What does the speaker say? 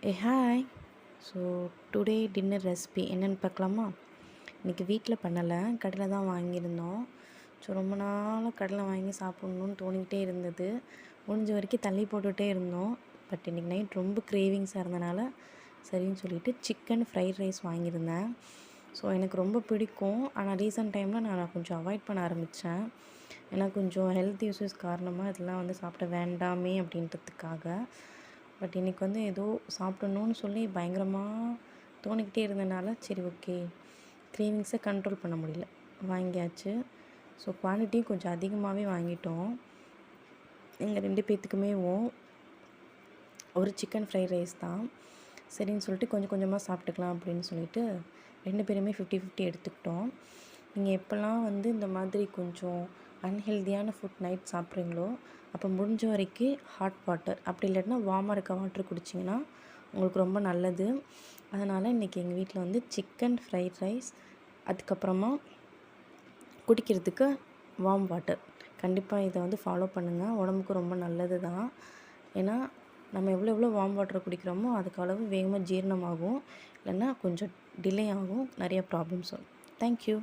Hi. So today dinner recipe என்னென்னு பார்க்கலாமா? இன்றைக்கி வீட்டில் பண்ணலை, கடையில் தான் வாங்கியிருந்தோம். ஸோ ரொம்ப நாளாக கடையில் வாங்கி சாப்பிட்ணுன்னு தோணிக்கிட்டே இருந்தது. முடிஞ்ச வரைக்கும் தள்ளி போட்டுகிட்டே இருந்தோம். பட் இன்றைக்கி நைட் ரொம்ப கிரேவிங்ஸாக இருந்தனால சரின்னு சொல்லிவிட்டு சிக்கன் ஃப்ரைட் ரைஸ் வாங்கியிருந்தேன். ஸோ எனக்கு ரொம்ப பிடிக்கும். ஆனால் ரீசெண்ட் டைமில் நான் கொஞ்சம் அவாய்ட் பண்ண ஆரம்பித்தேன். ஏன்னா கொஞ்சம் ஹெல்த் இஷ்யூஸ் காரணமாக இதெல்லாம் சாப்பிட வேண்டாமே அப்படின்றதுக்காக. பட் இன்றைக்கி ஏதோ சாப்பிடணுன்னு சொல்லி பயங்கரமாக தோணிக்கிட்டே இருந்தனால சரி ஓகே, க்ரேவிங்ஸை கண்ட்ரோல் பண்ண முடியல, வாங்கியாச்சு. ஸோ குவான்டிட்டியும் கொஞ்சம் அதிகமாகவே வாங்கிட்டோம். எங்கள் 2 பேர்த்துக்குமேவும் ஒரு சிக்கன் ஃப்ரைட் ரைஸ் தான். சரின்னு சொல்லிட்டு கொஞ்சம் கொஞ்சமாக சாப்பிட்டுக்கலாம் அப்படின்னு சொல்லிட்டு 2 பேருமே 50-50 எடுத்துக்கிட்டோம். நீங்கள் எப்போல்லாம் இந்த மாதிரி கொஞ்சம் அன்ஹெல்தியான ஃபுட் நைட் சாப்பிட்றீங்களோ அப்போ முடிஞ்ச வரைக்கும் ஹாட் வாட்டர், அப்படி இல்லாட்டினா வார்மாக இருக்க வாட்டர் குடிச்சிங்கன்னா உங்களுக்கு ரொம்ப நல்லது. அதனால் இன்றைக்கி எங்கள் வீட்டில் சிக்கன் ஃப்ரைட் ரைஸ், அதுக்கப்புறமா குடிக்கிறதுக்கு வார்ம் வாட்டர். கண்டிப்பாக இதை ஃபாலோ பண்ணுங்கள், உடம்புக்கு ரொம்ப நல்லது தான். ஏன்னா நம்ம எவ்வளோ வார்ம் வாட்டர் குடிக்கிறோமோ அதுக்கு அளவு வேகமாக ஜீரணமாகும், இல்லைன்னா கொஞ்சம் டிலே ஆகும், நிறைய ப்ராப்ளம்ஸ் வரும். தேங்க்யூ.